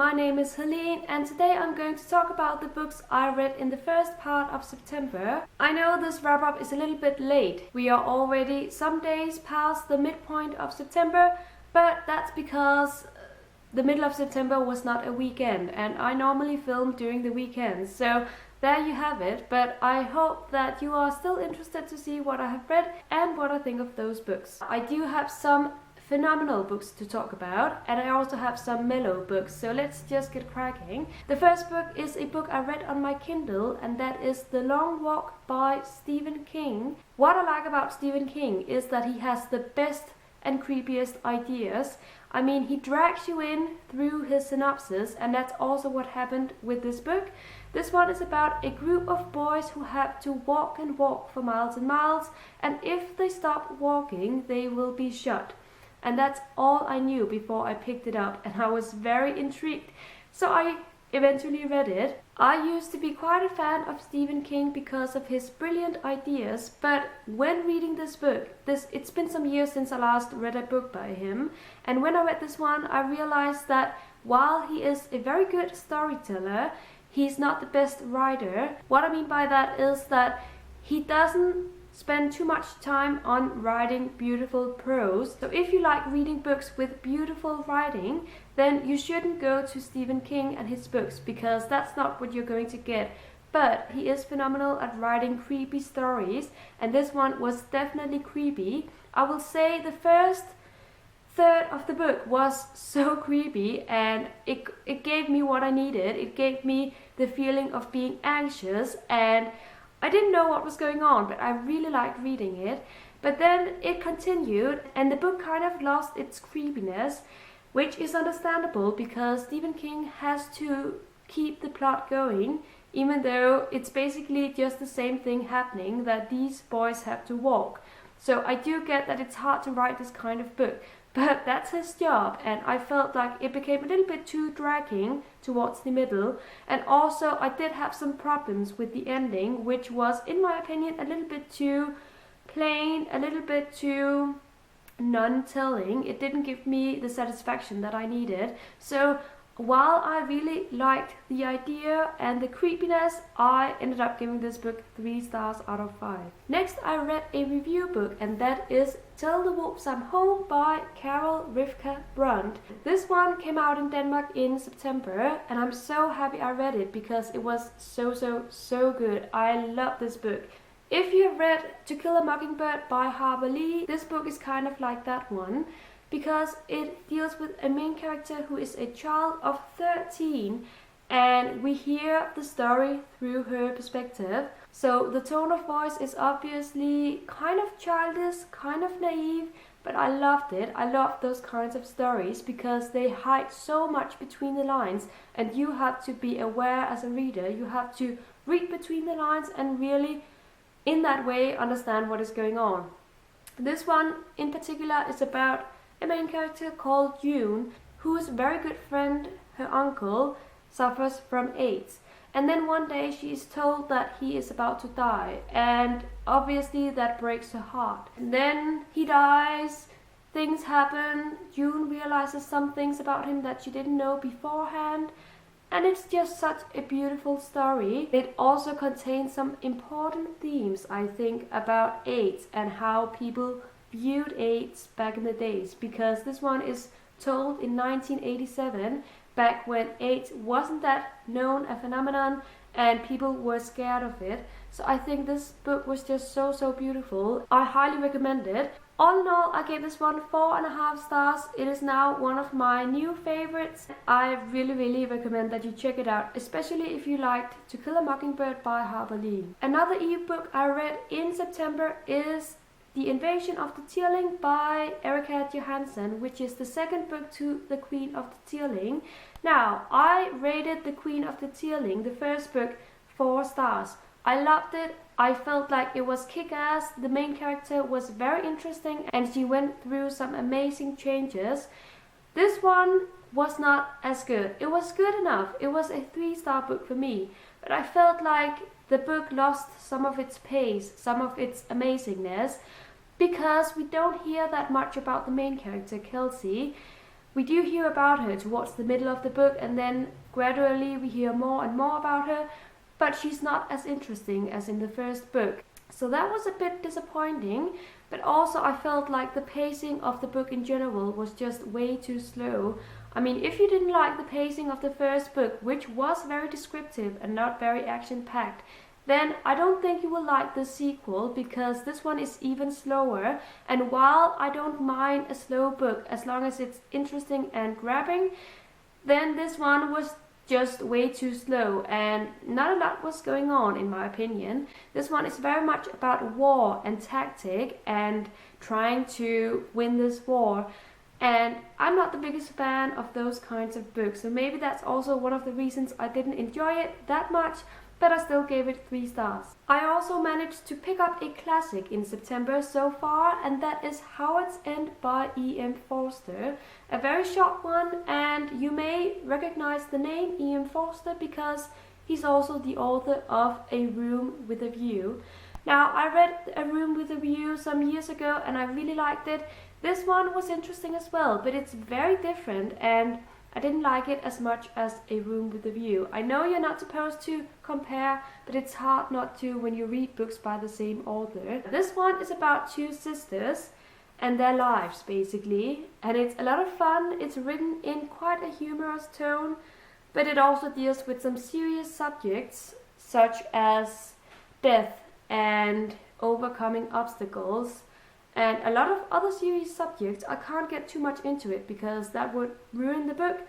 my name is Helene and today I'm going to talk about the books I read in the first part of September. I know this wrap-up is a little bit late. We are already some days past the midpoint of September, but that's because the middle of September was not a weekend and I normally film during the weekends. So there you have it, but I hope that you are still interested to see what I have read and what I think of those books. I do have some phenomenal books to talk about, and I also have some mellow books, so let's just get cracking. The first book is a book I read on my Kindle, and that is The Long Walk by Stephen King. What I like about Stephen King is that he has the best and creepiest ideas. I mean, he drags you in through his synopsis, and that's also what happened with this book. This one is about a group of boys who have to walk and walk for miles and miles, and if they stop walking, they will be shot. And that's all I knew before I picked it up, and I was very intrigued. So I eventually read it. I used to be quite a fan of Stephen King because of his brilliant ideas, but when reading this book, it's been some years since I last read a book by him, and when I read this one, I realized that while he is a very good storyteller, he's not the best writer. What I mean by that is that he doesn't spend too much time on writing beautiful prose. So if you like reading books with beautiful writing, then you shouldn't go to Stephen King and his books, because that's not what you're going to get. But he is phenomenal at writing creepy stories, and this one was definitely creepy. I will say the first third of the book was so creepy, and it gave me what I needed. It gave me the feeling of being anxious, and I didn't know what was going on, but I really liked reading it. But then it continued, and the book kind of lost its creepiness, which is understandable because Stephen King has to keep the plot going, even though it's basically just the same thing happening, that these boys have to walk. So I do get that it's hard to write this kind of book, but that's his job, and I felt like it became a little bit too dragging towards the middle. And also I did have some problems with the ending, which was, in my opinion, a little bit too plain, a little bit too non-telling. It didn't give me the satisfaction that I needed. So while I really liked the idea and the creepiness, I ended up giving this book 3 stars out of 5. Next, I read a review book, and that is Tell the Wolves I'm Home by Carol Rivka Brunt. This one came out in Denmark in September, and I'm so happy I read it because it was so good. I love this book. If you have read To Kill a Mockingbird by Harper Lee, this book is kind of like that one, because it deals with a main character who is a child of 13, and we hear the story through her perspective. So the tone of voice is obviously kind of childish, kind of naive, but I loved it. I love those kinds of stories because they hide so much between the lines, and you have to be aware as a reader. You have to read between the lines and really, in that way, understand what is going on. This one in particular is about a main character called June, whose very good friend, her uncle, suffers from AIDS. And then one day she is told that he is about to die, and obviously that breaks her heart. And then he dies, things happen, June realizes some things about him that she didn't know beforehand, and it's just such a beautiful story. It also contains some important themes, I think, about AIDS and how people viewed AIDS back in the days, because this one is told in 1987, back when AIDS wasn't that known a phenomenon and people were scared of it. So I think this book was just so beautiful. I highly recommend it. All in all, I gave this one 4.5 stars. It is now one of my new favorites. I really recommend that you check it out, especially if you liked To Kill a Mockingbird by Harper Lee. Another ebook I read in September is The Invasion of the Tearling by Erika Johansen, which is the second book to The Queen of the Tearling. Now, I rated The Queen of the Tearling, the first book, 4 stars. I loved it. I felt like it was kick-ass. The main character was very interesting and she went through some amazing changes. This one was not as good. It was good enough. It was a 3-star book for me, but I felt like the book lost some of its pace, some of its amazingness, because we don't hear that much about the main character, Kelsey. We do hear about her towards the middle of the book, and then gradually we hear more and more about her, but she's not as interesting as in the first book. So that was a bit disappointing, but also I felt like the pacing of the book in general was just way too slow. I mean, if you didn't like the pacing of the first book, which was very descriptive and not very action-packed, then I don't think you will like the sequel, because this one is even slower. And while I don't mind a slow book as long as it's interesting and grabbing, then this one was just way too slow and not a lot was going on, in my opinion. This one is very much about war and tactic and trying to win this war. And I'm not the biggest fan of those kinds of books, so maybe that's also one of the reasons I didn't enjoy it that much, but I still gave it 3 stars. I also managed to pick up a classic in September so far, and that is Howard's End by E.M. Forster. A very short one, and you may recognize the name E.M. Forster because he's also the author of A Room with a View. Now, I read A Room with a View some years ago and I really liked it. This one was interesting as well, but it's very different and I didn't like it as much as A Room with a View. I know you're not supposed to compare, but it's hard not to when you read books by the same author. This one is about 2 sisters and their lives, basically. And it's a lot of fun. It's written in quite a humorous tone, but it also deals with some serious subjects, such as death and overcoming obstacles. And a lot of other serious subjects. I can't get too much into it because that would ruin the book,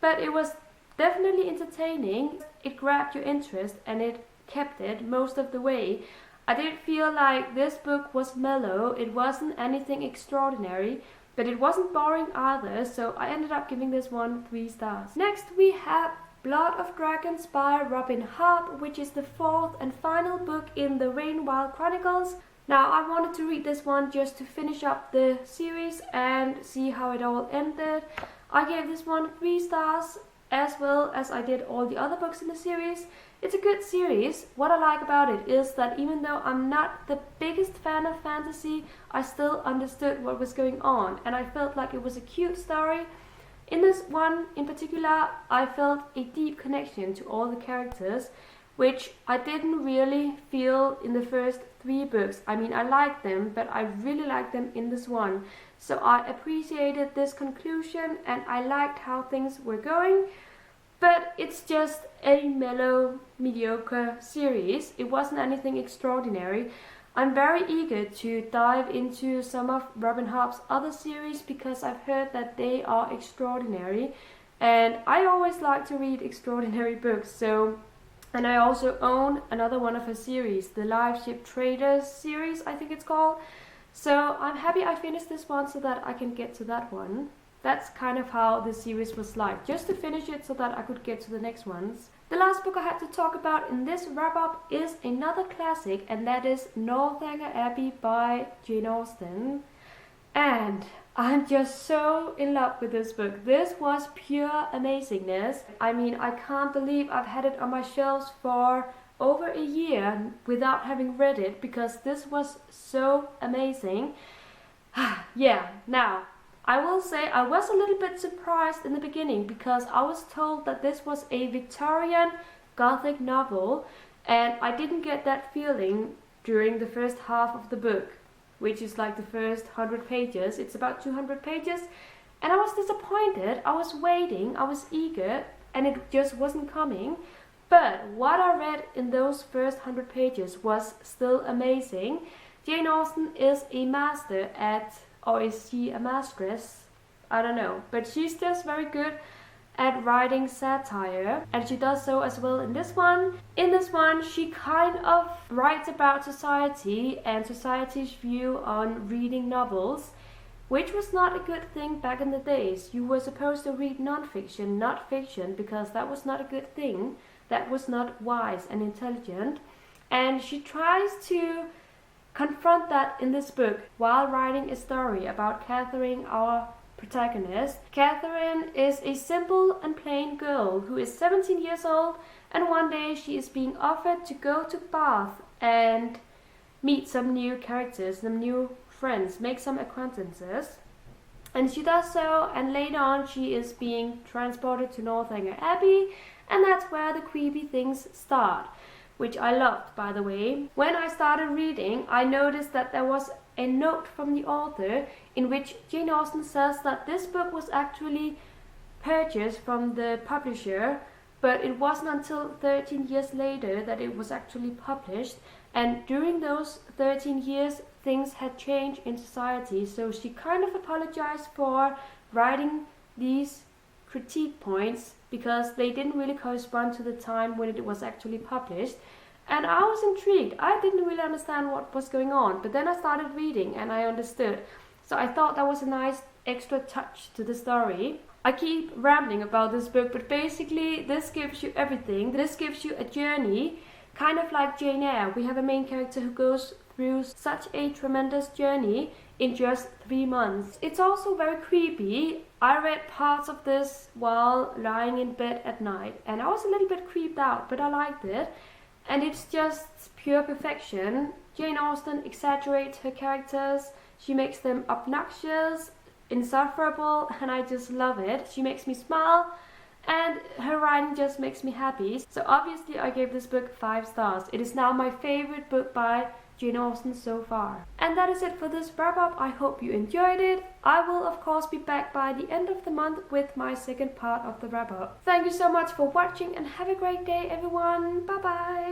but it was definitely entertaining. It grabbed your interest and it kept it most of the way. I didn't feel like this book was mellow. It wasn't anything extraordinary, but it wasn't boring either, so I ended up giving this one 3 stars. Next we have Blood of Dragons by Robin Harp, which is the 4th and final book in the Rainwild Chronicles. Now, I wanted to read this one just to finish up the series and see how it all ended. I gave this one 3 stars, as well as I did all the other books in the series. It's a good series. What I like about it is that even though I'm not the biggest fan of fantasy, I still understood what was going on, and I felt like it was a cute story. In this one in particular, I felt a deep connection to all the characters, which I didn't really feel in the first 3 books. I mean, I liked them, but I really liked them in this one. So I appreciated this conclusion and I liked how things were going. But it's just a mellow, mediocre series. It wasn't anything extraordinary. I'm very eager to dive into some of Robin Harp's other series because I've heard that they are extraordinary. And I always like to read extraordinary books, and I also own another one of her series, the Live Ship Traders series, I think it's called. So I'm happy I finished this one so that I can get to that one. That's kind of how the series was like, just to finish it so that I could get to the next ones. The last book I had to talk about in this wrap-up is another classic, and that is Northanger Abbey by Jane Austen. And I'm just so in love with this book. This was pure amazingness. I mean, I can't believe I've had it on my shelves for over a year without having read it, because this was so amazing. Yeah, now, I will say I was a little bit surprised in the beginning because I was told that this was a Victorian Gothic novel, and I didn't get that feeling during the first half of the book, which is like the first 100 pages. It's about 200 pages, and I was disappointed. I was waiting, I was eager, and it just wasn't coming. But what I read in those first 100 pages was still amazing. Jane Austen is a master at, or is she a mistress? I don't know, but she's just very good at writing satire, and she does so as well in this one. In this one, she kind of writes about society and society's view on reading novels, which was not a good thing back in the days. You were supposed to read non-fiction, not fiction, because that was not a good thing. That was not wise and intelligent. And she tries to confront that in this book while writing a story about Catherine, our protagonist. Catherine is a simple and plain girl who is 17 years old, and one day she is being offered to go to Bath and meet some new characters, some new friends, make some acquaintances. And she does so, and later on she is being transported to Northanger Abbey, and that's where the creepy things start, which I loved, by the way. When I started reading, I noticed that there was a note from the author in which Jane Austen says that this book was actually purchased from the publisher, but it wasn't until 13 years later that it was actually published, and during those 13 years things had changed in society, so she kind of apologized for writing these critique points because they didn't really correspond to the time when it was actually published. And I was intrigued. I didn't really understand what was going on, but then I started reading and I understood. So I thought that was a nice extra touch to the story. I keep rambling about this book, but basically this gives you everything. This gives you a journey, kind of like Jane Eyre. We have a main character who goes through such a tremendous journey in just 3 months. It's also very creepy. I read parts of this while lying in bed at night, and I was a little bit creeped out, but I liked it. And it's just pure perfection. Jane Austen exaggerates her characters. She makes them obnoxious, insufferable, and I just love it. She makes me smile, and her writing just makes me happy. So obviously I gave this book 5 stars. It is now my favorite book by Jane Austen so far. And that is it for this wrap up. I hope you enjoyed it. I will of course be back by the end of the month with my second part of the wrap up. Thank you so much for watching and have a great day everyone. Bye bye.